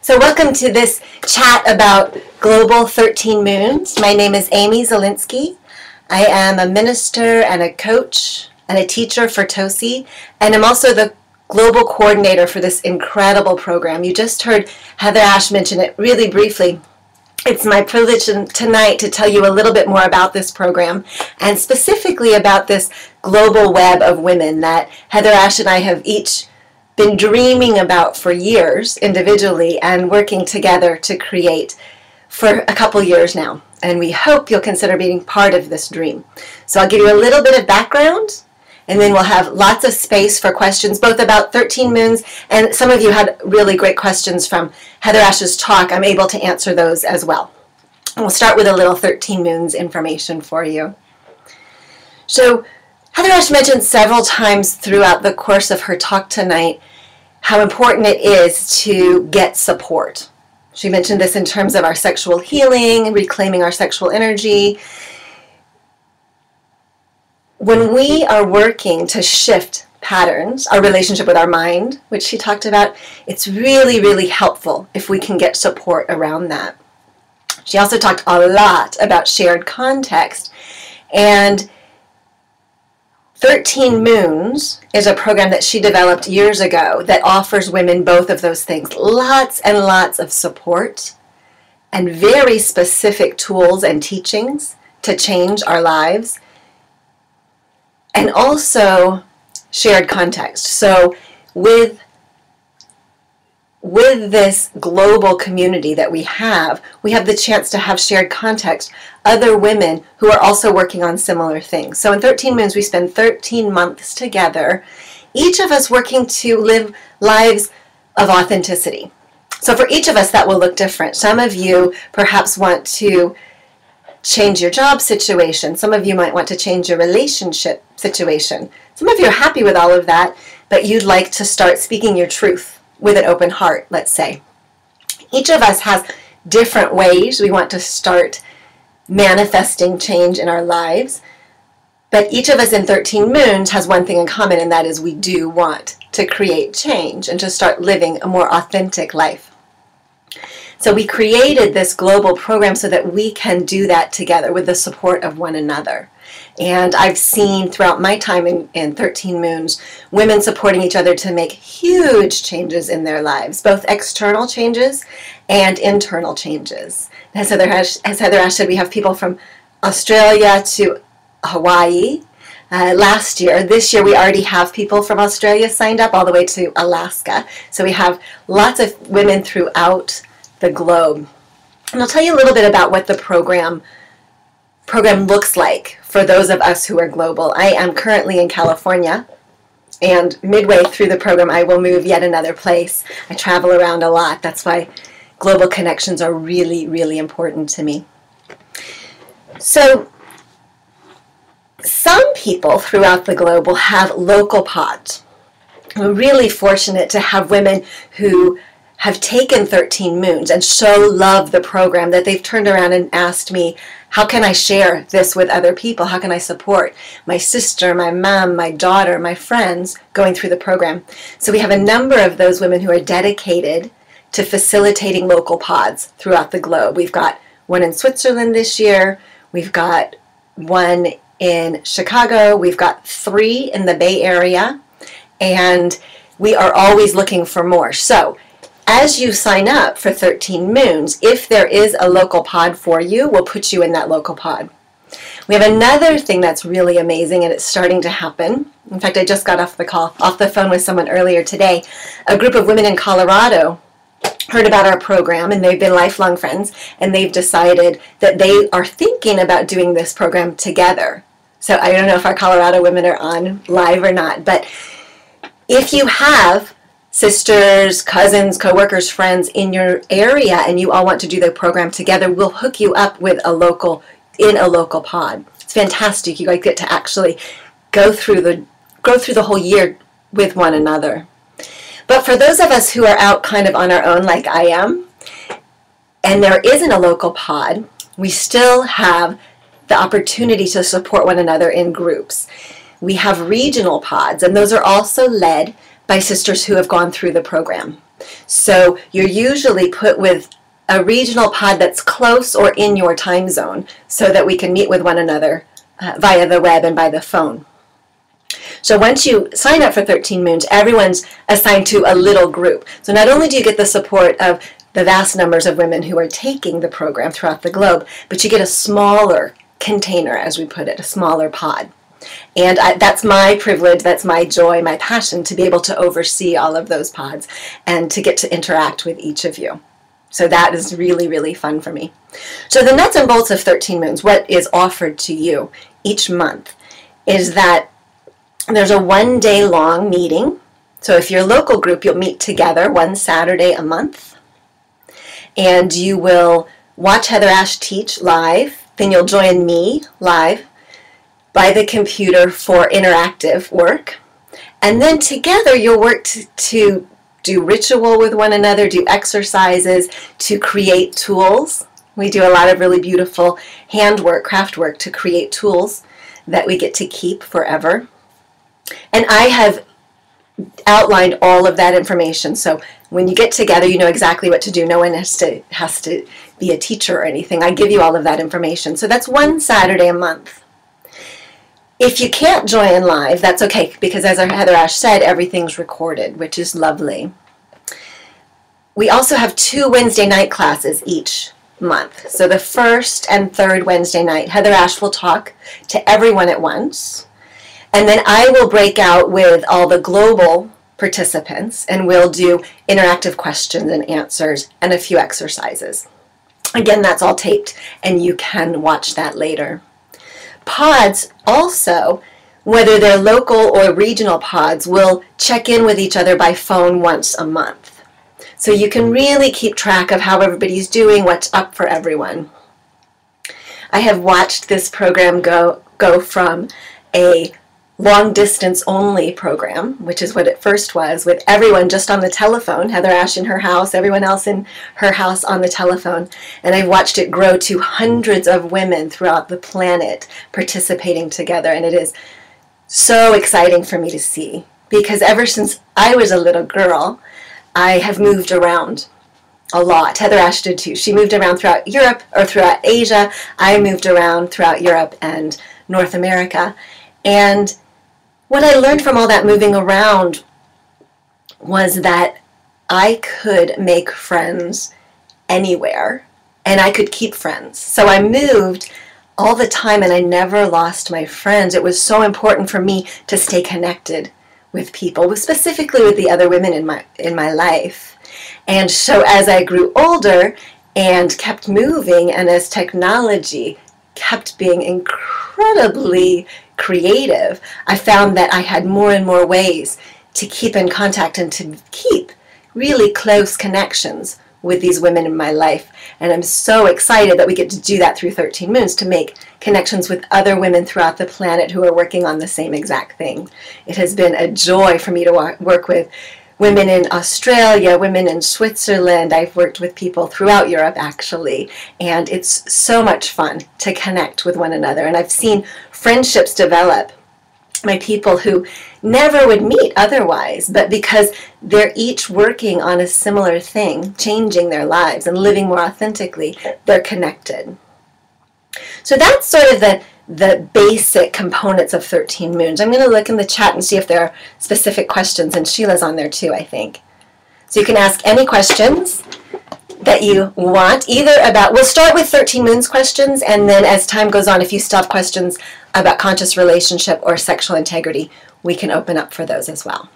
So welcome to this chat about Global 13 Moons. My name is Amy Zielinksi. I am a minister and a coach and a teacher for TOSI, and I'm also the global coordinator for this incredible program. You just heard Heather Ash mention it really briefly. It's my privilege tonight to tell you a little bit more about this program and specifically about this global web of women that Heather Ash and I have each been dreaming about for years individually and working together to create for a couple years now. And we hope you'll consider being part of this dream. So I'll give you a little bit of background, and then we'll have lots of space for questions, both about 13 moons, and some of you had really great questions from Heather Ash's talk. I'm able to answer those as well. And we'll start with a little 13 moons information for you. So Heather Ash mentioned several times throughout the course of her talk tonight how important it is to get support. She mentioned this in terms of our sexual healing, reclaiming our sexual energy. When we are working to shift patterns, our relationship with our mind, which she talked about, it's really, really helpful if we can get support around that. She also talked a lot about shared context, and 13 Moons is a program that she developed years ago that offers women both of those things. Lots and lots of support and very specific tools and teachings to change our lives, and also shared context. So with this global community that we have the chance to have shared context, other women who are also working on similar things. So in 13 Moons, we spend 13 months together, each of us working to live lives of authenticity. So for each of us, that will look different. Some of you perhaps want to change your job situation. Some of you might want to change your relationship situation. Some of you are happy with all of that, but you'd like to start speaking your truth with an open heart, let's say. Each of us has different ways we want to start manifesting change in our lives, but each of us in 13 Moons has one thing in common, and that is we do want to create change and to start living a more authentic life. So we created this global program so that we can do that together with the support of one another. And I've seen throughout my time in 13 Moons, women supporting each other to make huge changes in their lives, both external changes and internal changes. As Heather Ash said, we have people from Australia to Hawaii last year. This year we already have people from Australia signed up all the way to Alaska. So we have lots of women throughout the globe. And I'll tell you a little bit about what the program looks like for those of us who are global. I am currently in California, and midway through the program I will move yet another place. I travel around a lot. That's why global connections are really, really important to me. So some people throughout the globe will have local pods. We're really fortunate to have women who have taken 13 Moons and so love the program that they've turned around and asked me, how can I share this with other people? How can I support my sister, my mom, my daughter, my friends going through the program? So we have a number of those women who are dedicated to facilitating local pods throughout the globe. We've got one in Switzerland this year. We've got one in Chicago. We've got 3 in the Bay Area. And we are always looking for more. So as you sign up for 13 Moons, if there is a local pod for you, we'll put you in that local pod. We have another thing that's really amazing, and it's starting to happen. In fact, I just got off the phone with someone earlier today. A group of women in Colorado heard about our program, and they've been lifelong friends, and they've decided that they are thinking about doing this program together. So I don't know if our Colorado women are on live or not, but if you have sisters, cousins, coworkers, friends in your area, and you all want to do the program together, we'll hook you up with a local pod. It's fantastic. You guys get to actually go through the whole year with one another. But for those of us who are out kind of on our own, like I am, and there isn't a local pod, we still have the opportunity to support one another in groups. We have regional pods, and those are also led by sisters who have gone through the program. So you're usually put with a regional pod that's close or in your time zone so that we can meet with one another via the web and by the phone. So once you sign up for 13 Moons, everyone's assigned to a little group. So not only do you get the support of the vast numbers of women who are taking the program throughout the globe, but you get a smaller container, as we put it, a smaller pod. And that's my privilege, that's my joy, my passion, to be able to oversee all of those pods and to get to interact with each of you. So that is really, really fun for me. So the nuts and bolts of 13 Moons, what is offered to you each month, is that there's a one-day long meeting. So if you're a local group, you'll meet together one Saturday a month. And you will watch Heather Ash teach live. Then you'll join me live by the computer for interactive work. And then together you'll work to do ritual with one another, do exercises, to create tools. We do a lot of really beautiful handwork, craft work to create tools that we get to keep forever. And I have outlined all of that information. So when you get together, you know exactly what to do. No one has to be a teacher or anything. I give you all of that information. So that's one Saturday a month. If you can't join live, that's okay, because as Heather Ash said, everything's recorded, which is lovely. We also have 2 Wednesday night classes each month. So the first and third Wednesday night, Heather Ash will talk to everyone at once. And then I will break out with all the global participants, and we'll do interactive questions and answers and a few exercises. Again, that's all taped, and you can watch that later. Pods also, whether they're local or regional pods, will check in with each other by phone once a month. So you can really keep track of how everybody's doing, what's up for everyone. I have watched this program go from a long distance only program, which is what it first was, with everyone just on the telephone, Heather Ash in her house, everyone else in her house on the telephone. And I've watched it grow to hundreds of women throughout the planet participating together. And it is so exciting for me to see, because ever since I was a little girl, I have moved around a lot. Heather Ash did too. She moved around throughout Europe, or throughout Asia. I moved around throughout Europe and North America. And what I learned from all that moving around was that I could make friends anywhere, and I could keep friends. So I moved all the time, and I never lost my friends. It was so important for me to stay connected with people, specifically with the other women in my life. And so as I grew older and kept moving, and as technology kept being incredibly creative, I found that I had more and more ways to keep in contact and to keep really close connections with these women in my life. And I'm so excited that we get to do that through 13 Moons, to make connections with other women throughout the planet who are working on the same exact thing. It has been a joy for me to work with women in Australia, women in Switzerland. I've worked with people throughout Europe, actually, and it's so much fun to connect with one another. And I've seen friendships develop by people who never would meet otherwise, but because they're each working on a similar thing, changing their lives and living more authentically, they're connected. So that's sort of the basic components of 13 Moons. I'm going to look in the chat and see if there are specific questions, and Sheila's on there too, I think. So you can ask any questions that you want, either about, we'll start with 13 Moons questions, and then as time goes on, if you still have questions about conscious relationship or sexual integrity, we can open up for those as well.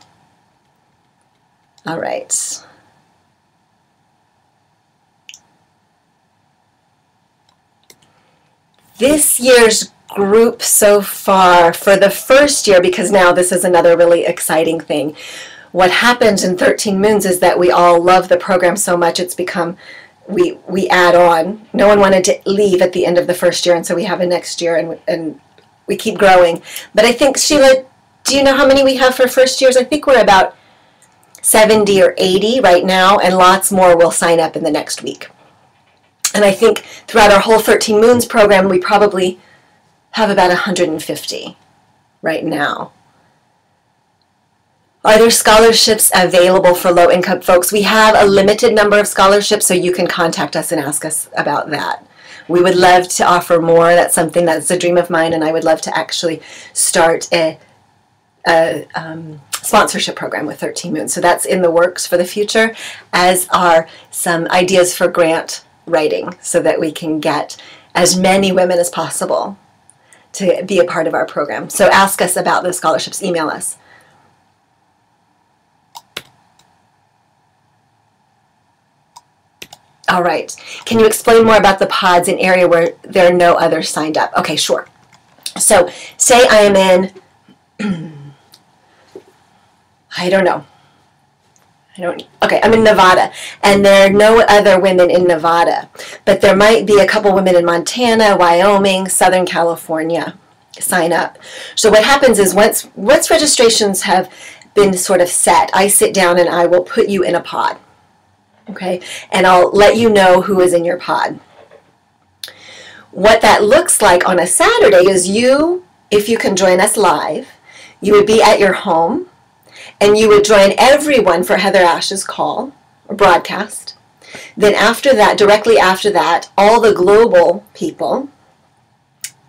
All right. This year's group so far, for the first year, because now this is another really exciting thing, what happens in 13 Moons is that we all love the program so much, it's become, we add on. No one wanted to leave at the end of the first year, and so we have a next year, and we keep growing. But I think, Sheila, do you know how many we have for first years? I think we're about 70 or 80 right now, and lots more will sign up in the next week. And I think throughout our whole 13 Moons program, we probably have about 150 right now. Are there scholarships available for low-income folks? We have a limited number of scholarships, so you can contact us and ask us about that. We would love to offer more. That's something that's a dream of mine, and I would love to actually start a sponsorship program with 13 Moons. So that's in the works for the future, as are some ideas for grant writing so that we can get as many women as possible to be a part of our program. So ask us about the scholarships. Email us. All right. Can you explain more about the pods in area where there are no others signed up? Okay, sure. So say I am in, I don't know. Okay, I'm in Nevada, and there are no other women in Nevada, but there might be a couple women in Montana, Wyoming, Southern California sign up. So what happens is once registrations have been sort of set, I sit down and I will put you in a pod. Okay, and I'll let you know who is in your pod. What that looks like on a Saturday is you, if you can join us live, you would be at your home and you would join everyone for Heather Ash's call or broadcast. Then after that, directly after that, all the global people,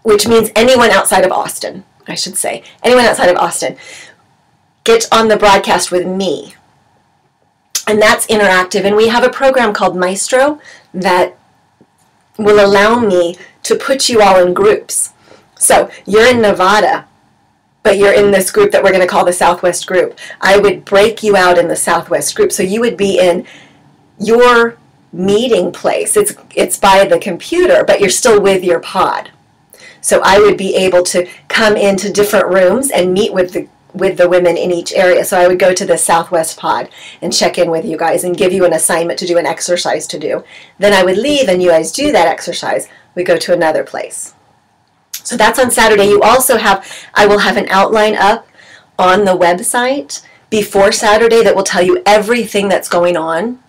which means anyone outside of Austin, I should say, anyone outside of Austin, get on the broadcast with me. And that's interactive, and we have a program called Maestro that will allow me to put you all in groups. So you're in Nevada, but you're in this group that we're going to call the Southwest group. I would break you out in the Southwest group, so you would be in your meeting place. It's by the computer, but you're still with your pod. So I would be able to come into different rooms and meet with the women in each area. So I would go to the Southwest pod and check in with you guys and give you an assignment to do, an exercise to do. Then I would leave and you guys do that exercise. We go to another place. So that's on Saturday. You also have, I will have an outline up on the website before Saturday that will tell you everything that's going on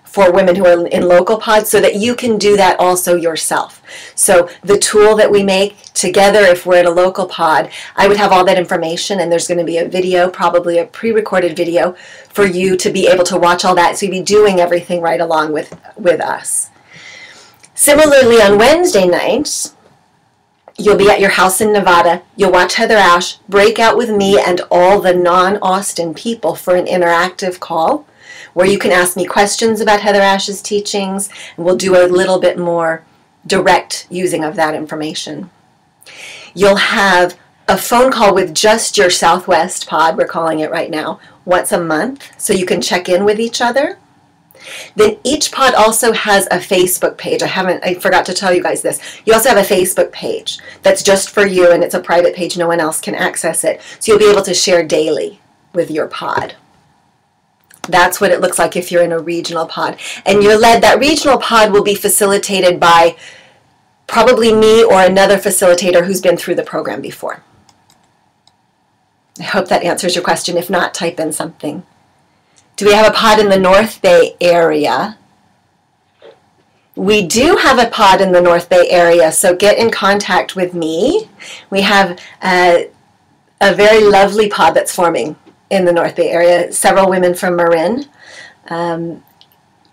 for women who are in local pods so that you can do that also yourself. So the tool that we make together, if we're in a local pod, I would have all that information, and there's going to be a video, probably a pre-recorded video, for you to be able to watch all that. So you'd be doing everything right along with us. Similarly, on Wednesday nights, you'll be at your house in Nevada. You'll watch Heather Ash break out with me and all the non-Austin people for an interactive call where you can ask me questions about Heather Ash's teachings, and we'll do a little bit more direct using of that information. You'll have a phone call with just your Southwest pod, we're calling it right now, once a month, so you can check in with each other. Then each pod also has a Facebook page. I forgot to tell you guys this. You also have a Facebook page that's just for you, and it's a private page. No one else can access it. So you'll be able to share daily with your pod. That's what it looks like if you're in a regional pod. And you're led, that regional pod will be facilitated by probably me or another facilitator who's been through the program before. I hope that answers your question. If not, type in something. Do we have a pod in the North Bay area? We do have a pod in the North Bay area, so get in contact with me. We have a very lovely pod that's forming in the North Bay area, several women from Marin.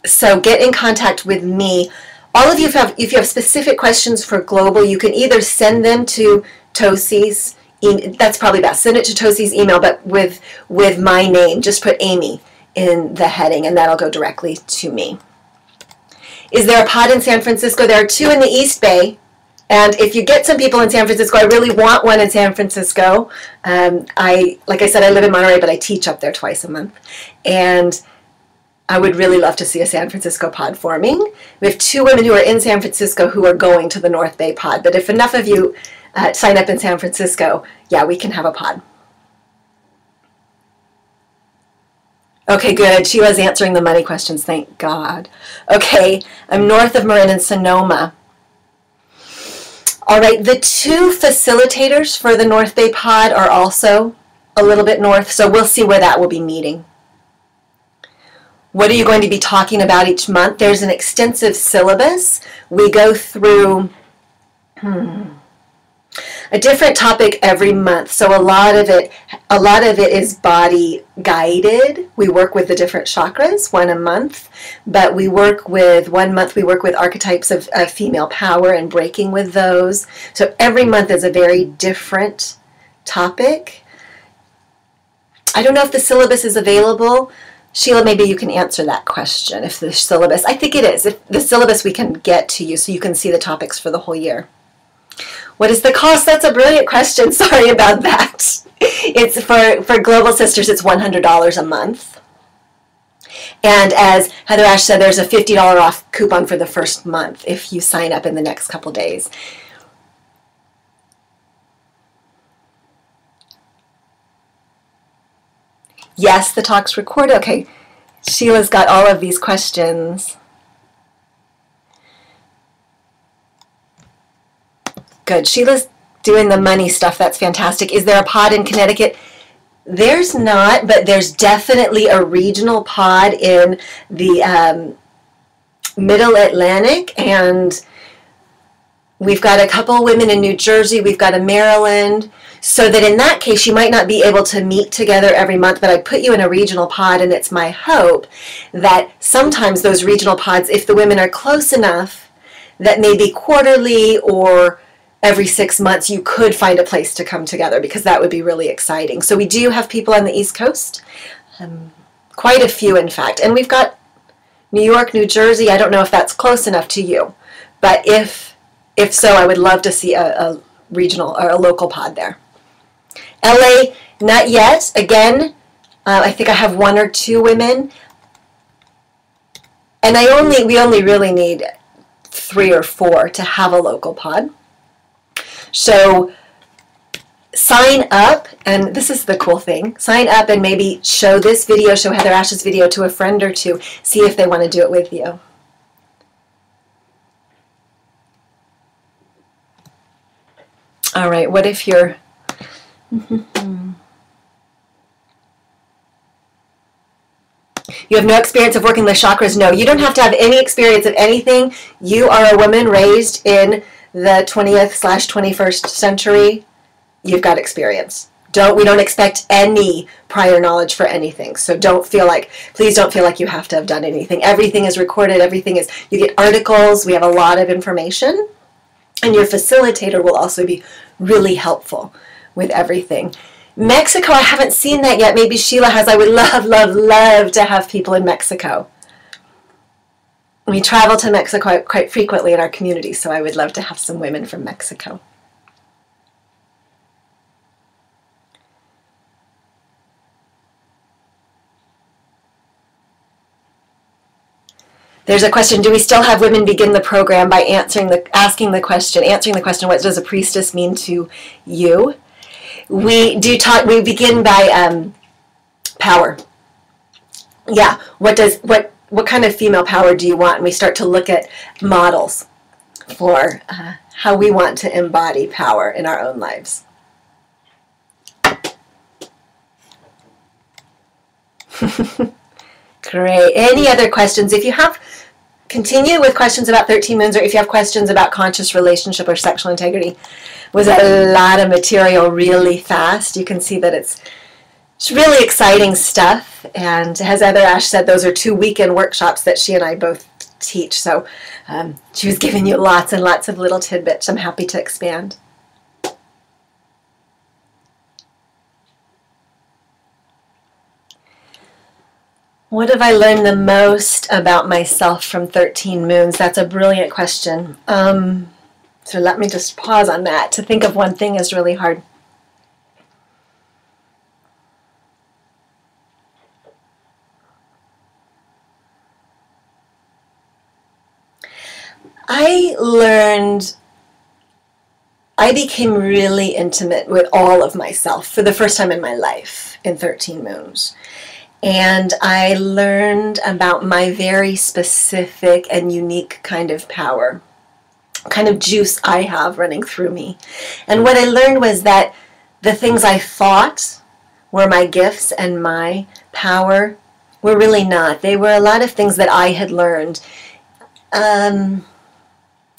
So get in contact with me. All of you, if you have specific questions for Global, you can either send them to Tosi's email. That's probably best. Send it to Tosi's email, but with my name. Just put Amy in the heading, and that'll go directly to me. Is there a pod in San Francisco? There are two in the East Bay. And if you get some people in San Francisco, I really want one in San Francisco. Like I said, I live in Monterey, but I teach up there twice a month. And I would really love to see a San Francisco pod forming. We have two women who are in San Francisco who are going to the North Bay pod. But if enough of you sign up in San Francisco, yeah, we can have a pod. Okay, good. She was answering the money questions, thank God. Okay, I'm north of Marin and Sonoma. All right, the two facilitators for the North Bay pod are also a little bit north, so we'll see where that will be meeting. What are you going to be talking about each month? There's an extensive syllabus. We go through, A different topic every month. So a lot of it is body guided. We work with the different chakras one a month, but one month we work with archetypes of female power and breaking with those. So every month is a very different topic. I don't know if the syllabus is available. Sheila, maybe you can answer that question. If the syllabus, I think it is. If the syllabus we can get to you so you can see the topics for the whole year. What is the cost? That's a brilliant question. Sorry about that. It's for Global Sisters, it's $100 a month. And as Heather Ash said, there's a $50 off coupon for the first month if you sign up in the next couple days. Yes, the talk's recorded. Okay, Sheila's got all of these questions. Good. Sheila's doing the money stuff. That's fantastic. Is there a pod in Connecticut? There's not, but there's definitely a regional pod in the Middle Atlantic, and we've got a couple women in New Jersey. We've got a Maryland. So that in that case, you might not be able to meet together every month, but I put you in a regional pod, and it's my hope that sometimes those regional pods, if the women are close enough, that maybe quarterly or every 6 months you could find a place to come together, because that would be really exciting. So we do have people on the East Coast, quite a few in fact, and we've got New York, New Jersey. I don't know if that's close enough to you, but if so, I would love to see a regional or a local pod there. LA, not yet. Again, I think I have 1 or 2 women, and we only really need 3 or 4 to have a local pod. So sign up, and this is the cool thing, sign up and maybe show this video, show Heather Ash's video to a friend or 2, see if they want to do it with you. All right, what if you're... You have no experience of working the chakras? No, you don't have to have any experience of anything. You are a woman raised in the 20th/21st century. You've got experience. We don't expect any prior knowledge for anything. So please don't feel like you have to have done anything. Everything is recorded. You get articles. We have a lot of information. And your facilitator will also be really helpful with everything. Mexico, I haven't seen that yet. Maybe Sheila has. I would love, love, love to have people in Mexico. We travel to Mexico quite frequently in our community, so I would love to have some women from Mexico. There's a question, do we still have women begin the program by answering the question, what does a priestess mean to you? We begin by power. Yeah, what kind of female power do you want? And we start to look at models for how we want to embody power in our own lives. Great. Any other questions? If you have, continue with questions about 13 moons, or if you have questions about conscious relationship or sexual integrity. Was a lot of material really fast. You can see that it's really exciting stuff. And as Heather Ash said, those are 2 weekend workshops that she and I both teach. So she was giving you lots and lots of little tidbits. I'm happy to expand. What have I learned the most about myself from 13 moons? That's a brilliant question. So let me just pause on that. To think of one thing is really hard. I became really intimate with all of myself for the first time in my life in 13 moons. And I learned about my very specific and unique kind of power, kind of juice I have running through me. And what I learned was that the things I thought were my gifts and my power were really not. They were a lot of things that I had learned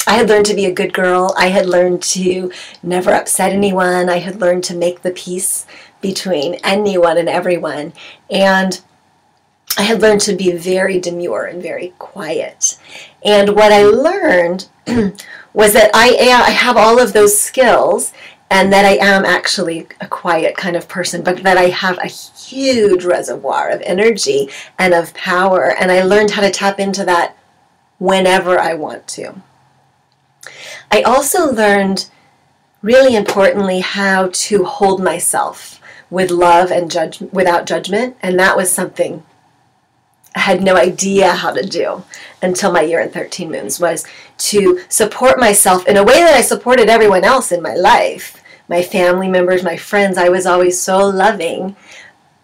I had learned to be a good girl. I had learned to never upset anyone. I had learned to make the peace between anyone and everyone. And I had learned to be very demure and very quiet. And what I learned was that I have all of those skills, and that I am actually a quiet kind of person, but that I have a huge reservoir of energy and of power. And I learned how to tap into that whenever I want to. I also learned, really importantly, how to hold myself with love and without judgment. And that was something I had no idea how to do until my year in 13 moons, was to support myself in a way that I supported everyone else in my life. My family members, my friends, I was always so loving,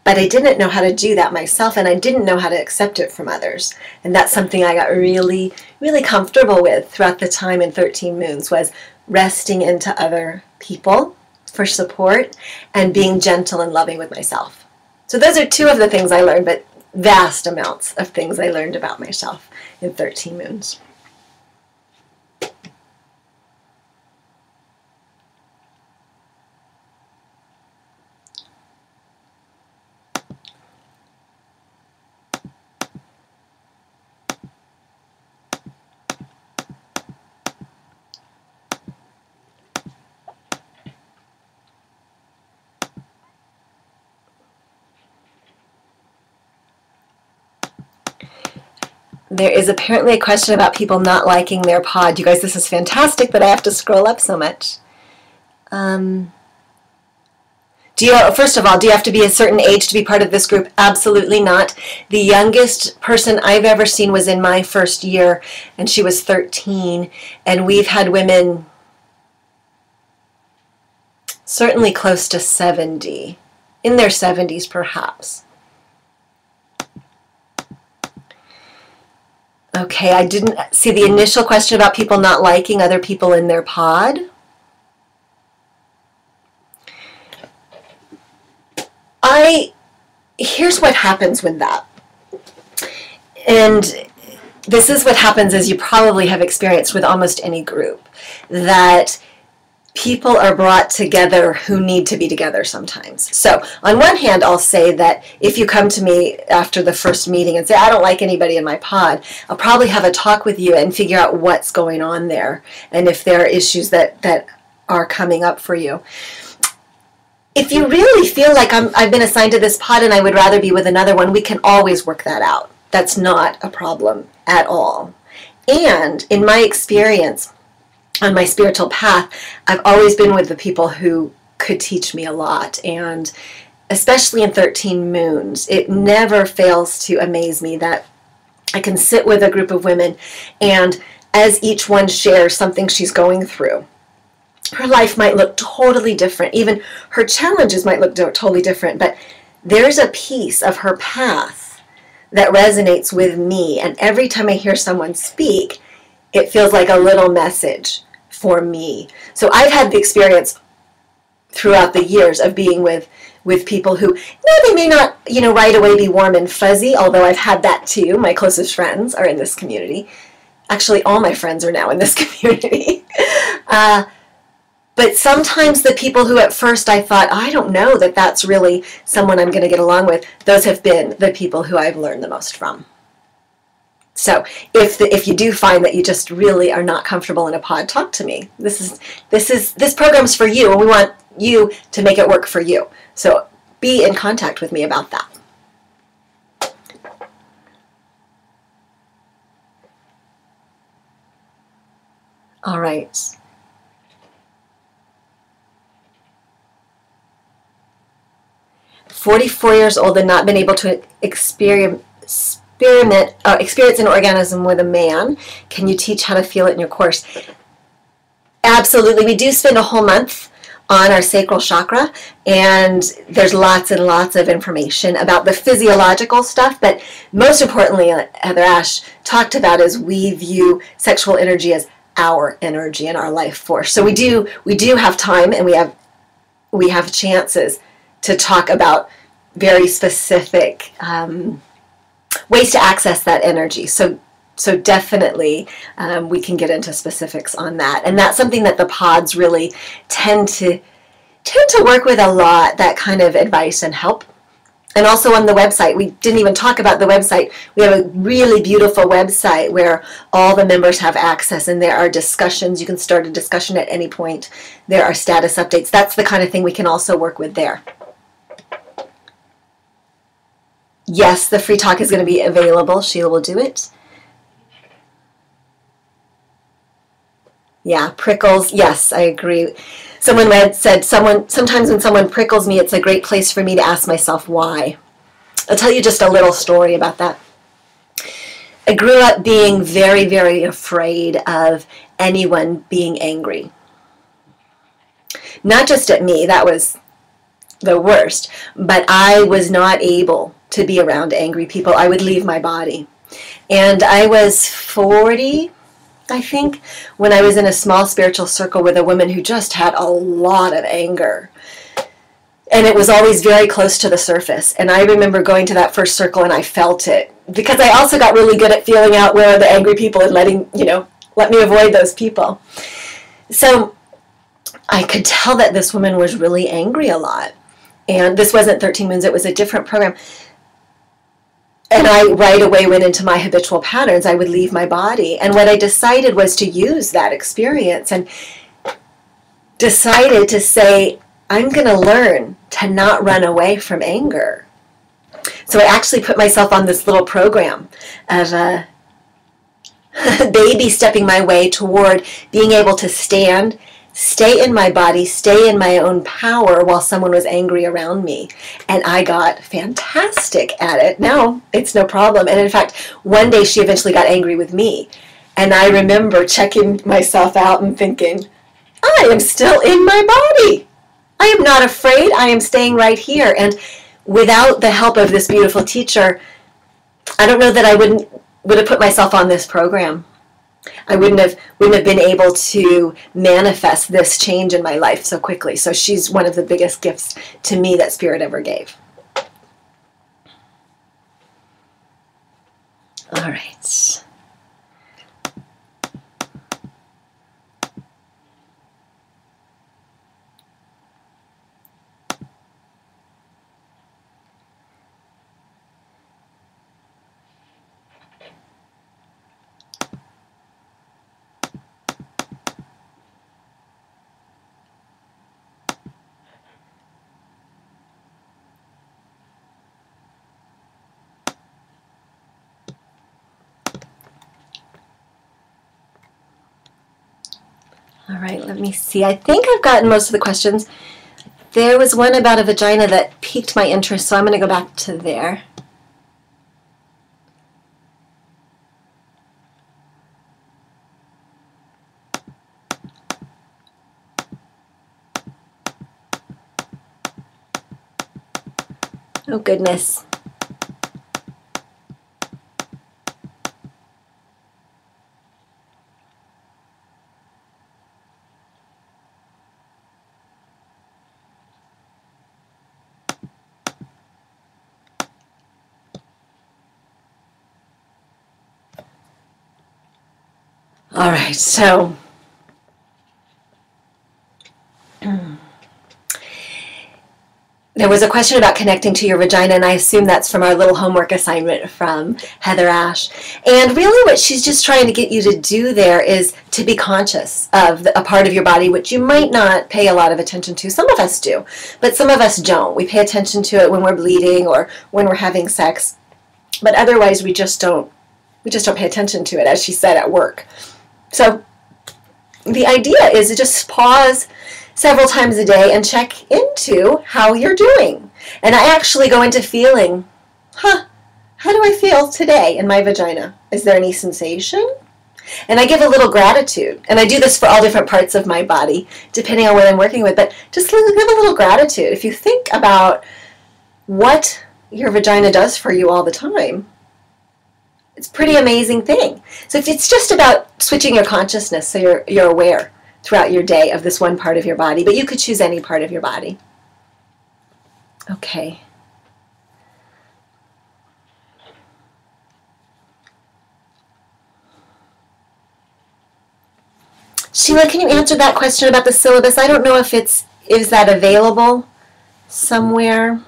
but I didn't know how to do that myself, and I didn't know how to accept it from others. And that's something I got really, really comfortable with throughout the time in 13 moons, was resting into other people for support and being gentle and loving with myself. So those are two of the things I learned, but vast amounts of things I learned about myself in 13 moons. There is apparently a question about people not liking their pod. You guys, this is fantastic that I have to scroll up so much. First of all, do you have to be a certain age to be part of this group? Absolutely not. The youngest person I've ever seen was in my first year, and she was 13. And we've had women certainly close to 70, in their 70s perhaps. Okay, I didn't see the initial question about people not liking other people in their pod. Here's what happens with that. And this is what happens, as you probably have experienced with almost any group, that people are brought together who need to be together sometimes. So on one hand, I'll say that if you come to me after the first meeting and say, I don't like anybody in my pod, I'll probably have a talk with you and figure out what's going on there, and if there are issues that are coming up for you. If you really feel like I've been assigned to this pod and I would rather be with another one, we can always work that out. That's not a problem at all. And in my experience, on my spiritual path, I've always been with the people who could teach me a lot. And especially in 13 moons, it never fails to amaze me that I can sit with a group of women, and as each one shares something she's going through, her life might look totally different. Even her challenges might look totally different, but there's a piece of her path that resonates with me. And every time I hear someone speak, it feels like a little message for me. So I've had the experience throughout the years of being with people who, they may not, right away be warm and fuzzy, although I've had that too. My closest friends are in this community. Actually, all my friends are now in this community. But sometimes the people who at first I thought, I don't know that that's really someone I'm going to get along with, those have been the people who I've learned the most from. So if you do find that you just really are not comfortable in a pod, talk to me. This program's for you, and we want you to make it work for you. So be in contact with me about that. All right. "44 years old and not been able to experience an orgasm with a man. Can you teach how to feel it in your course?" Absolutely. We do spend a whole month on our sacral chakra, and there's lots and lots of information about the physiological stuff, but most importantly, Heather Ash talked about, is we view sexual energy as our energy and our life force. So we do have time, and we have chances to talk about very specific ways to access that energy. So So definitely we can get into specifics on that. And that's something that the pods really tend to work with a lot, that kind of advice and help. And also on the website, we didn't even talk about the website. We have a really beautiful website where all the members have access, and there are discussions. You can start a discussion at any point. There are status updates. That's the kind of thing we can also work with there. Yes, the free talk is going to be available. Sheila will do it. Yeah, prickles. Yes, I agree. Someone said, sometimes when someone prickles me, it's a great place for me to ask myself why. I'll tell you just a little story about that. I grew up being very, very afraid of anyone being angry. Not just at me, that was the worst, but I was not able to be around angry people. I would leave my body. And I was 40, I think, when I was in a small spiritual circle with a woman who just had a lot of anger. And it was always very close to the surface. And I remember going to that first circle and I felt it. Because I also got really good at feeling out where are the angry people and let me avoid those people. So I could tell that this woman was really angry a lot. And this wasn't 13 Moons, it was a different program. And I right away went into my habitual patterns. I would leave my body. And what I decided was to use that experience and decided to say, I'm going to learn to not run away from anger. So I actually put myself on this little program of a baby stepping my way toward being able to stand, stay in my body, stay in my own power while someone was angry around me. And I got fantastic at it. Now it's no problem. And in fact, one day she eventually got angry with me. And I remember checking myself out and thinking, I am still in my body. I am not afraid. I am staying right here. And without the help of this beautiful teacher, I don't know that I would have put myself on this program. I wouldn't have been able to manifest this change in my life so quickly. So she's one of the biggest gifts to me that Spirit ever gave. All right. All right, let me see. I think I've gotten most of the questions. There was one about a vagina that piqued my interest, so I'm going to go back to there. Oh, goodness. All right, so there was a question about connecting to your vagina, and I assume that's from our little homework assignment from Heather Ash. And really what she's just trying to get you to do there is to be conscious of a part of your body which you might not pay a lot of attention to. Some of us do, but some of us don't. We pay attention to it when we're bleeding or when we're having sex, but otherwise we just don't pay attention to it, as she said, at work. So the idea is to just pause several times a day and check into how you're doing. And I actually go into feeling, how do I feel today in my vagina? Is there any sensation? And I give a little gratitude. And I do this for all different parts of my body, depending on what I'm working with. But just give a little gratitude. If you think about what your vagina does for you all the time, it's a pretty amazing thing. So if it's just about switching your consciousness so you're aware throughout your day of this one part of your body, but you could choose any part of your body. Okay. Sheila, can you answer that question about the syllabus? I don't know if is that available somewhere?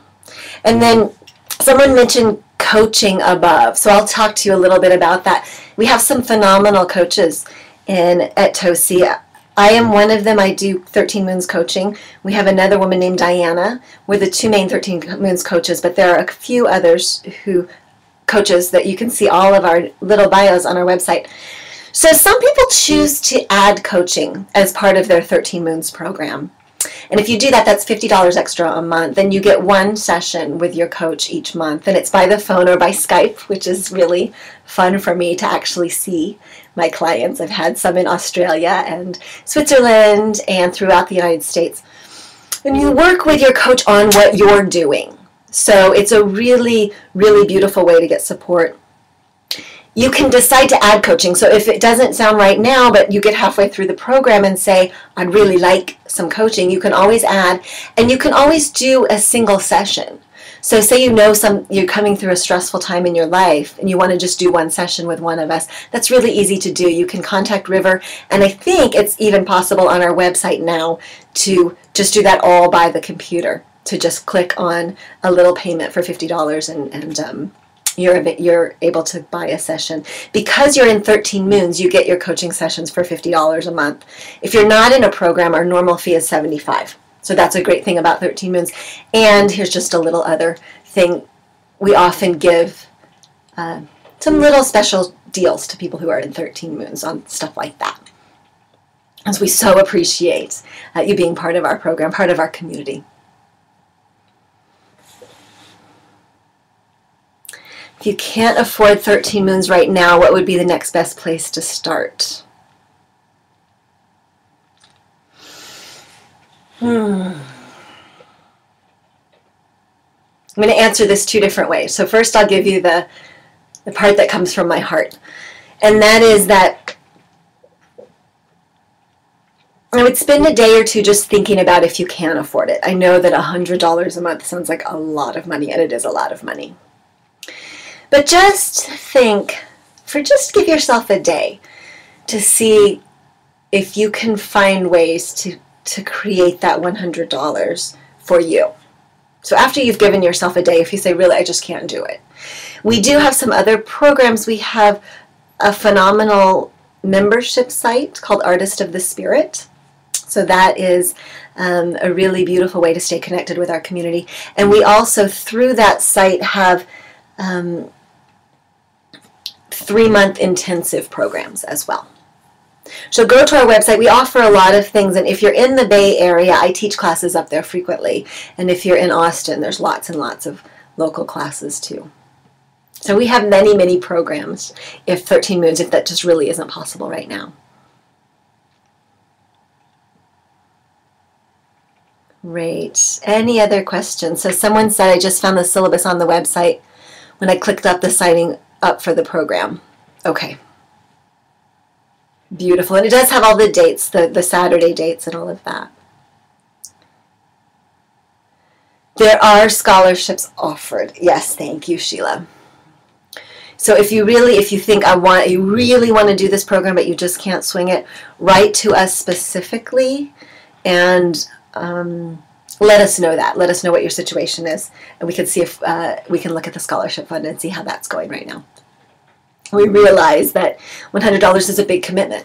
And then someone mentioned coaching above, so I'll talk to you a little bit about that. We have some phenomenal coaches at TOSI. I am one of them. I do 13 Moons coaching. We have another woman named Diana. We're the two main 13 Moons coaches, but there are a few others coaches that you can see all of our little bios on our website. So some people choose to add coaching as part of their 13 Moons program. And if you do that, that's $50 extra a month. Then you get one session with your coach each month. And it's by the phone or by Skype, which is really fun for me to actually see my clients. I've had some in Australia and Switzerland and throughout the United States. And you work with your coach on what you're doing. So it's a really, really beautiful way to get support. You can decide to add coaching. So if it doesn't sound right now, but you get halfway through the program and say, I'd really like some coaching, you can always add, and you can always do a single session. So say you're coming through a stressful time in your life and you want to just do one session with one of us. That's really easy to do. You can contact River, and I think it's even possible on our website now to just do that all by the computer, to just click on a little payment for $50 and you're able to buy a session. Because you're in 13 Moons, you get your coaching sessions for $50 a month. If you're not in a program, our normal fee is $75. So that's a great thing about 13 Moons. And here's just a little other thing. We often give some little special deals to people who are in 13 Moons on stuff like that. As we so appreciate you being part of our program, part of our community. If you can't afford 13 Moons right now, what would be the next best place to start? I'm going to answer this two different ways. So first I'll give you the part that comes from my heart. And that is that I would spend a day or two just thinking about if you can afford it. I know that $100 a month sounds like a lot of money, and it is a lot of money. But just give yourself a day to see if you can find ways to create that $100 for you. So after you've given yourself a day, if you say, really, I just can't do it. We do have some other programs. We have a phenomenal membership site called Artist of the Spirit. So that is a really beautiful way to stay connected with our community. And we also, through that site, have 3-month intensive programs as well. So go to our website. We offer a lot of things, and if you're in the Bay Area, I teach classes up there frequently. And if you're in Austin, there's lots and lots of local classes too. So we have many, many programs, if 13 Moons, if that just really isn't possible right now. Great. Any other questions? So someone said, I just found the syllabus on the website when I clicked up the signing up for the program. Okay. Beautiful. And it does have all the dates, the Saturday dates and all of that. There are scholarships offered. Yes, thank you, Sheila. So if you think you really want to do this program, but you just can't swing it, write to us specifically and let us know that. Let us know what your situation is, and we can see if we can look at the scholarship fund and see how that's going right now. We realize that $100 is a big commitment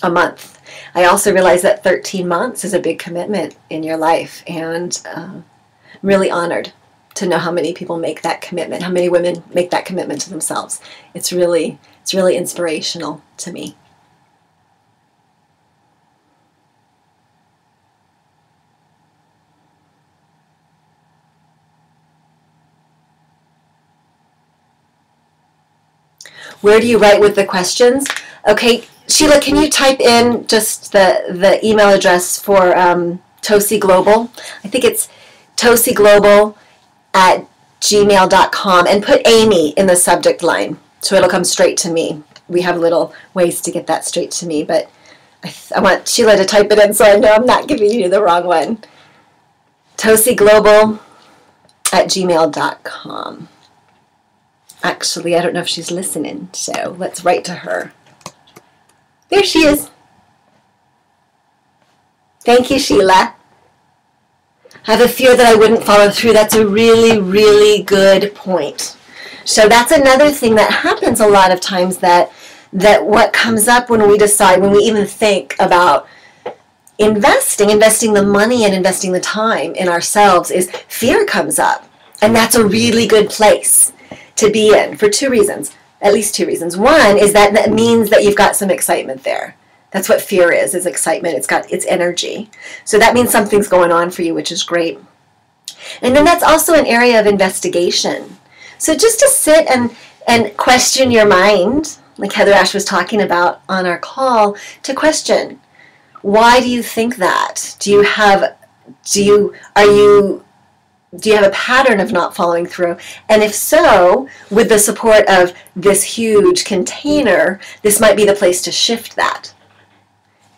a month. I also realize that 13 months is a big commitment in your life, and I'm really honored to know how many people make that commitment, how many women make that commitment to themselves. It's really inspirational to me. Where do you write with the questions? Okay, Sheila, can you type in just the email address for TOSI Global? I think it's tosiglobal@gmail.com, and put Amy in the subject line so it'll come straight to me. We have little ways to get that straight to me, but I want Sheila to type it in so I know I'm not giving you the wrong one. tosiglobal@gmail.com. Actually, I don't know if she's listening, so let's write to her. There she is. Thank you, Sheila. I have a fear that I wouldn't follow through. That's a really, really good point. So that's another thing that happens a lot of times, that what comes up when we decide, when we even think about investing the money and investing the time in ourselves, is fear comes up. And that's a really good place to be in for two reasons, at least two reasons. One is that means that you've got some excitement there. That's what fear is excitement. It's energy. So that means something's going on for you, which is great. And then that's also an area of investigation. So just to sit and question your mind, like Heather Ash was talking about on our call, to question, why do you think that? Do you have a pattern of not following through? And if so, with the support of this huge container, this might be the place to shift that,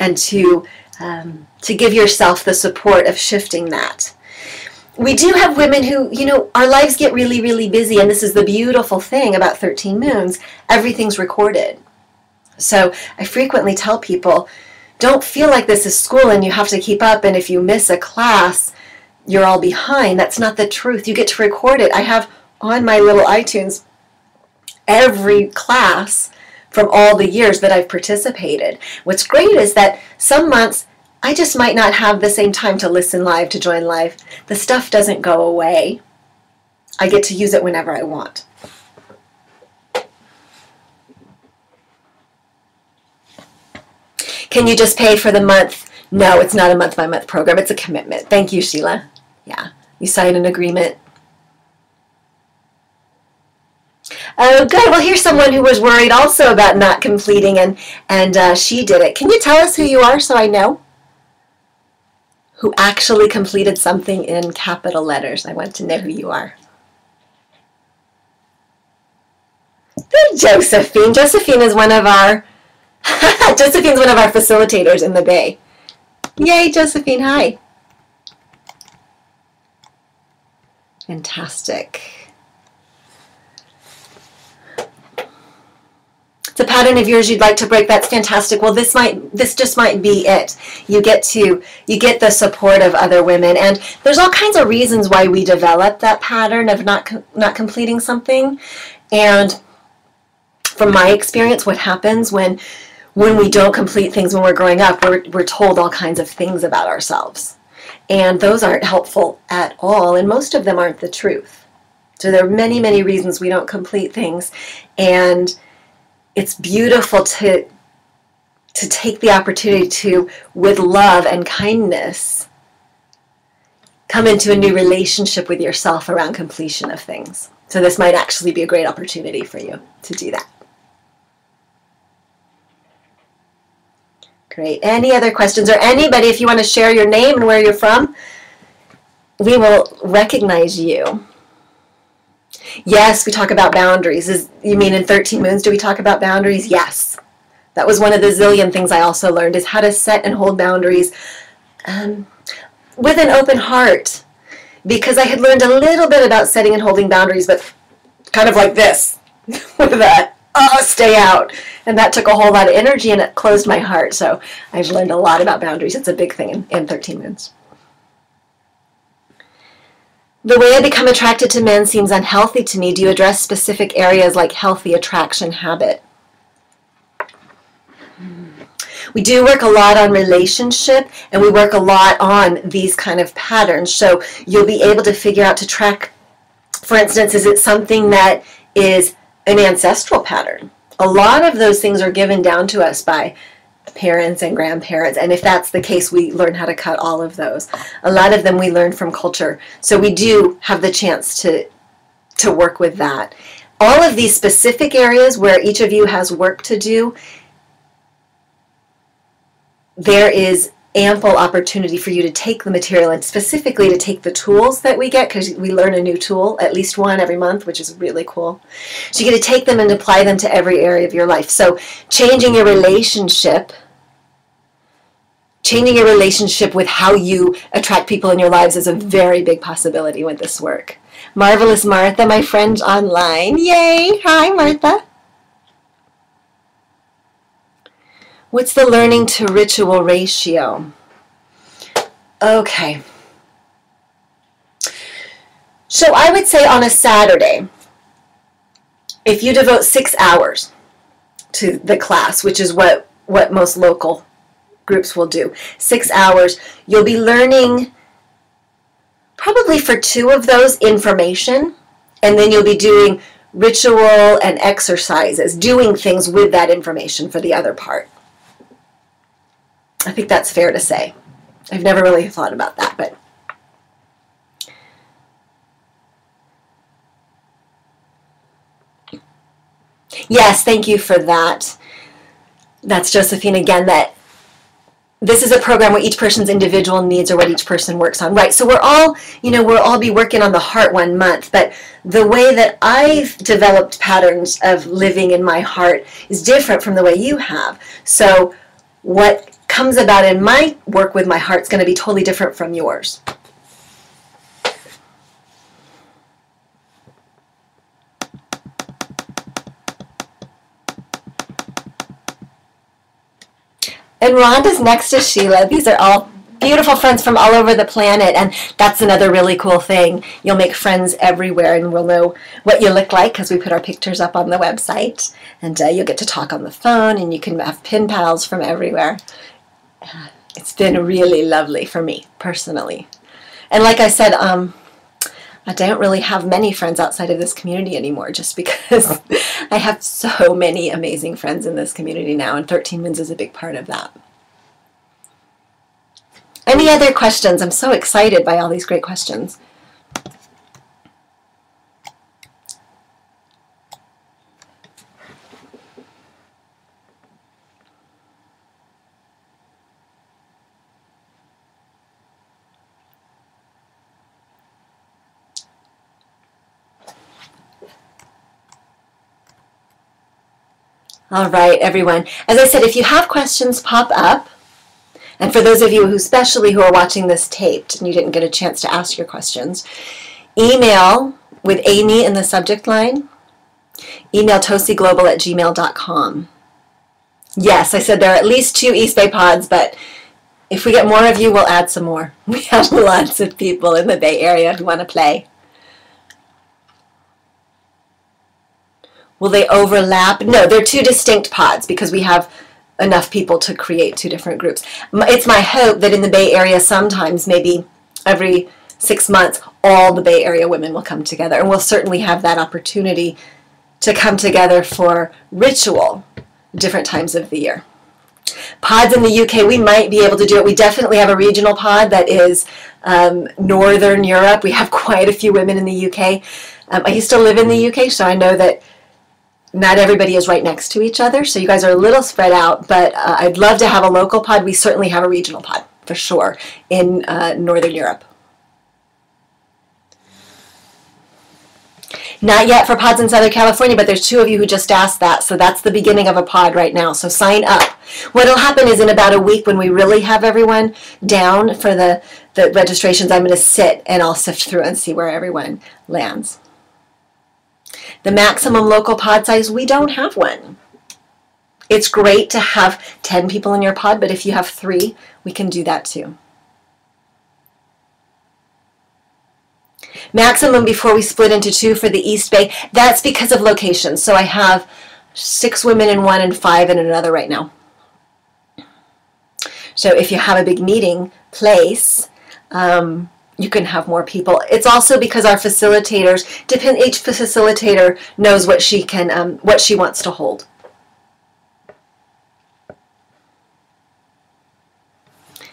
and to give yourself the support of shifting that. We do have women who, our lives get really, really busy, and this is the beautiful thing about 13 moons, everything's recorded. So I frequently tell people, don't feel like this is school and you have to keep up, and if you miss a class, you're all behind. That's not the truth. You get to record it. I have on my little iTunes every class from all the years that I've participated. What's great is that some months I just might not have the same time to listen live, to join live. The stuff doesn't go away. I get to use it whenever I want. Can you just pay for the month? No, it's not a month-by-month program. It's a commitment. Thank you, Sheila. Yeah, you sign an agreement. Oh, good. Well, here's someone who was worried also about not completing, and she did it. Can you tell us who you are so I know? Who actually completed something in capital letters? I want to know who you are. Good, Josephine. Josephine is one of our Josephine's one of our facilitators in the Bay. Yay, Josephine. Hi. Fantastic. It's a pattern of yours you'd like to break. That's fantastic. Well, this just might be it. You get the support of other women, and there's all kinds of reasons why we develop that pattern of not completing something. And from my experience, what happens when we don't complete things when we're growing up, we're told all kinds of things about ourselves, and those aren't helpful at all, and most of them aren't the truth. So there are many, many reasons we don't complete things, and it's beautiful to take the opportunity to, with love and kindness, come into a new relationship with yourself around completion of things. So this might actually be a great opportunity for you to do that. Great. Any other questions? Or anybody, if you want to share your name and where you're from, we will recognize you. Yes, we talk about boundaries. You mean in 13 Moons, do we talk about boundaries? Yes. That was one of the zillion things I also learned, is how to set and hold boundaries with an open heart. Because I had learned a little bit about setting and holding boundaries, but kind of like this, with that, stay out. And that took a whole lot of energy, and it closed my heart. So I've learned a lot about boundaries. It's a big thing in 13 Moons. The way I become attracted to men seems unhealthy to me. Do you address specific areas like healthy attraction habit? We do work a lot on relationship, and we work a lot on these kind of patterns. So you'll be able to figure out, to track, for instance, is it something that is an ancestral pattern? A lot of those things are given down to us by parents and grandparents, and if that's the case, we learn how to cut all of those. A lot of them we learn from culture, so we do have the chance to work with that. All of these specific areas where each of you has work to do, there is ample opportunity for you to take the material, and specifically to take the tools that we get, because we learn a new tool, at least one every month, which is really cool. So you get to take them and apply them to every area of your life. So changing your relationship with how you attract people in your lives is a very big possibility with this work. Marvelous Martha, my friend online. Yay! Hi, Martha. What's the learning to ritual ratio? Okay. So I would say on a Saturday, if you devote 6 hours to the class, which is what most local groups will do, 6 hours, you'll be learning probably for 2 of those information, and then you'll be doing ritual and exercises, doing things with that information for the other part. I think that's fair to say. I've never really thought about that, but yes, thank you for that. That's Josephine again, that this is a program where each person's individual needs are what each person works on. Right, so we'll all be working on the heart 1 month, but the way that I've developed patterns of living in my heart is different from the way you have. So what comes about in my work with my heart is going to be totally different from yours. And Rhonda's next to Sheila. These are all beautiful friends from all over the planet, and that's another really cool thing. You'll make friends everywhere, and we'll know what you look like because we put our pictures up on the website, and you'll get to talk on the phone, and you can have pen pals from everywhere. It's been really lovely for me, personally. And like I said, I don't really have many friends outside of this community anymore, just because I have so many amazing friends in this community now, and 13 Moons is a big part of that. Any other questions? I'm so excited by all these great questions. All right, everyone. As I said, if you have questions, pop up. And for those of you especially who are watching this taped and you didn't get a chance to ask your questions, email with Amy in the subject line. Email tosiglobal@gmail.com. Yes, I said there are at least 2 East Bay pods, but if we get more of you, we'll add some more. We have lots of people in the Bay Area who want to play. Will they overlap? No, they're 2 distinct pods because we have enough people to create 2 different groups. It's my hope that in the Bay Area sometimes, maybe every 6 months, all the Bay Area women will come together. And we'll certainly have that opportunity to come together for ritual different times of the year. Pods in the UK, we might be able to do it. We definitely have a regional pod that is Northern Europe. We have quite a few women in the UK. I used to live in the UK, so I know that not everybody is right next to each other, so you guys are a little spread out, but I'd love to have a local pod. We certainly have a regional pod, for sure, in Northern Europe. Not yet for pods in Southern California, but there's 2 of you who just asked that, so that's the beginning of a pod right now, so sign up. What will happen is in about a week when we really have everyone down for the registrations, I'm going to sit and I'll sift through and see where everyone lands. The maximum local pod size, we don't have one. It's great to have 10 people in your pod, but if you have 3, we can do that too. Maximum before we split into 2 for the East Bay, that's because of location. So I have 6 women in one and 5 in another right now. So if you have a big meeting place, you can have more people. It's also because our facilitators, each facilitator knows what she can, what she wants to hold.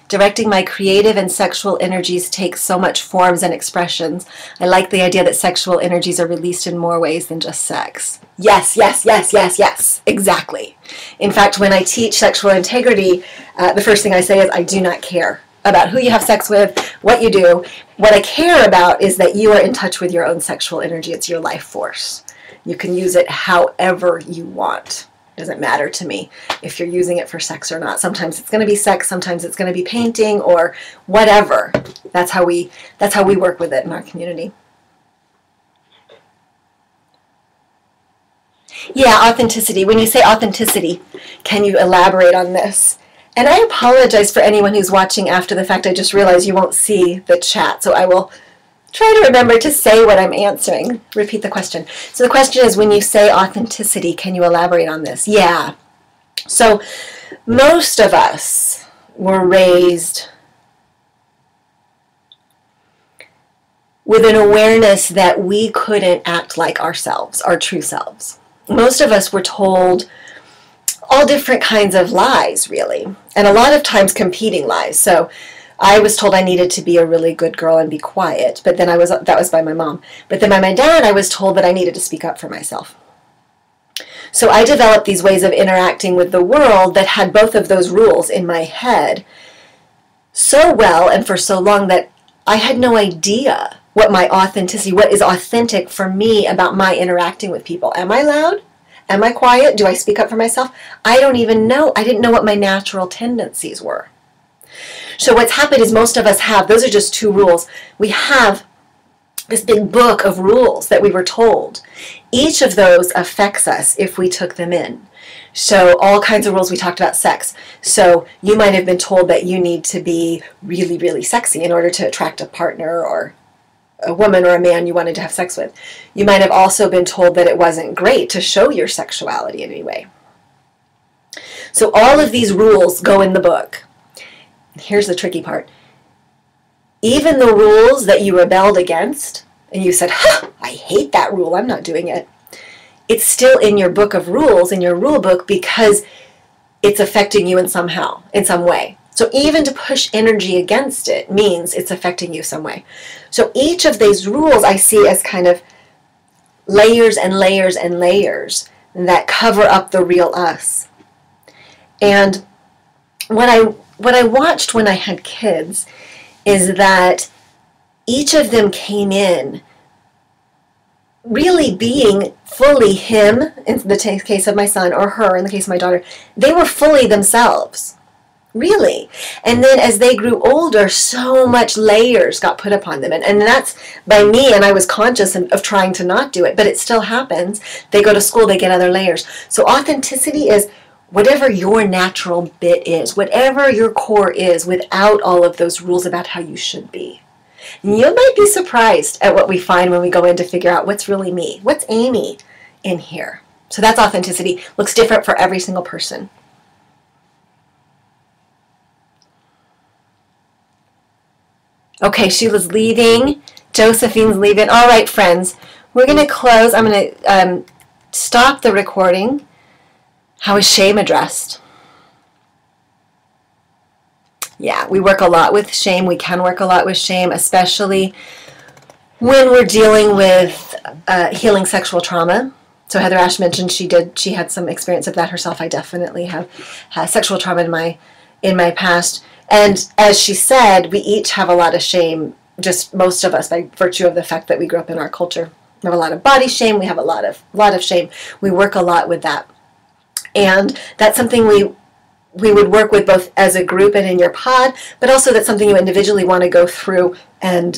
Directing my creative and sexual energies takes so much forms and expressions. I like the idea that sexual energies are released in more ways than just sex. Yes, yes, yes, yes, yes, exactly. In fact, when I teach sexual integrity, the first thing I say is I do not care about who you have sex with, what you do. What I care about is that you are in touch with your own sexual energy. It's your life force. You can use it however you want. It doesn't matter to me if you're using it for sex or not. Sometimes it's going to be sex, sometimes it's going to be painting or whatever. That's how we work with it in our community. Yeah, authenticity. When you say authenticity, can you elaborate on this? And I apologize for anyone who's watching after the fact. I just realized you won't see the chat, so I will try to remember to say what I'm answering. Repeat the question. So the question is, when you say authenticity, can you elaborate on this? Yeah. So most of us were raised with an awareness that we couldn't act like ourselves, our true selves. Most of us were told all different kinds of lies, really, and a lot of times competing lies. So I was told I needed to be a really good girl and be quiet, but then that was by my mom. But then by my dad, I was told that I needed to speak up for myself. So I developed these ways of interacting with the world that had both of those rules in my head so well and for so long that I had no idea what my authenticity, what is authentic for me about my interacting with people. Am I loud? Am I quiet? Do I speak up for myself? I don't even know. I didn't know what my natural tendencies were. So what's happened is most of us have, those are just two rules. We have this big book of rules that we were told. Each of those affects us if we took them in. So all kinds of rules. We talked about sex. So you might have been told that you need to be really, really sexy in order to attract a partner or a woman or a man you wanted to have sex with. You might have also been told that it wasn't great to show your sexuality in any way. So all of these rules go in the book. Here's the tricky part. Even the rules that you rebelled against, and you said, I hate that rule, I'm not doing it. It's still in your book of rules, in your rule book, because it's affecting you in some way. So even to push energy against it means it's affecting you some way. So each of these rules I see as kind of layers and layers and layers that cover up the real us. And what I watched when I had kids is that each of them came in really being fully him, in the case of my son, or her, in the case of my daughter. They were fully themselves. Really. And then as they grew older, so much layers got put upon them. And that's by me, and I was conscious of trying to not do it, but it still happens. They go to school, they get other layers. So authenticity is whatever your natural bit is, whatever your core is, without all of those rules about how you should be. And you might be surprised at what we find when we go in to figure out what's really me. What's Amy in here? So that's authenticity. Looks different for every single person. Okay, Sheila's leaving. Josephine's leaving. All right, friends. We're going to close. I'm going to stop the recording. How is shame addressed? Yeah, we work a lot with shame. We can work a lot with shame, especially when we're dealing with healing sexual trauma. So Heather Ash mentioned she had some experience of that herself. I definitely have sexual trauma in my past. And as she said, we each have a lot of shame, just most of us, by virtue of the fact that we grew up in our culture. We have a lot of body shame. We have a lot of shame. We work a lot with that. And that's something we would work with both as a group and in your pod, but also that's something you individually want to go through and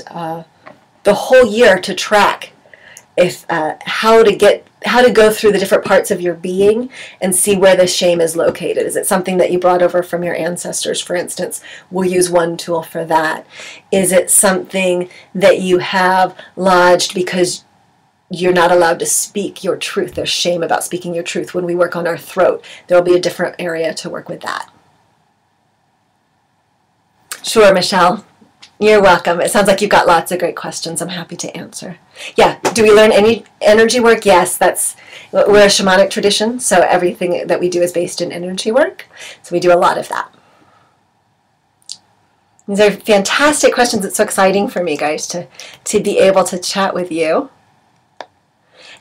the whole year to track if how to go through the different parts of your being and see where the shame is located. Is it something that you brought over from your ancestors, for instance? We'll use one tool for that. Is it something that you have lodged because you're not allowed to speak your truth? There's shame about speaking your truth. When we work on our throat, there'll be a different area to work with that. Sure, Michelle. You're welcome. It sounds like you've got lots of great questions. I'm happy to answer. Yeah, do we learn any energy work? Yes, we're a shamanic tradition, so everything that we do is based in energy work. So we do a lot of that. These are fantastic questions. It's so exciting for me, guys, to be able to chat with you.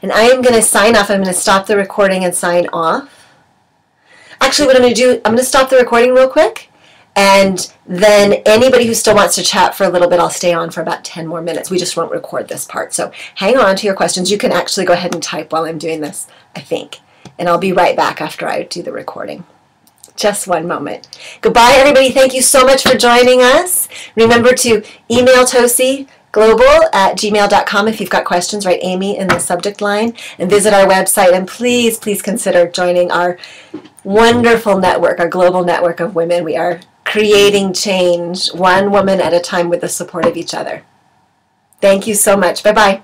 And I am going to sign off. I'm going to stop the recording and sign off. Actually, what I'm going to do, I'm going to stop the recording real quick. And then anybody who still wants to chat for a little bit, I'll stay on for about 10 more minutes. We just won't record this part. So hang on to your questions. You can actually go ahead and type while I'm doing this, I think. And I'll be right back after I do the recording. Just one moment. Goodbye, everybody. Thank you so much for joining us. Remember to email Tosi global@gmail.com if you've got questions. Write Amy in the subject line and visit our website. And please, please consider joining our wonderful network, a global network of women. We are creating change one woman at a time with the support of each other. Thank you so much. Bye-bye.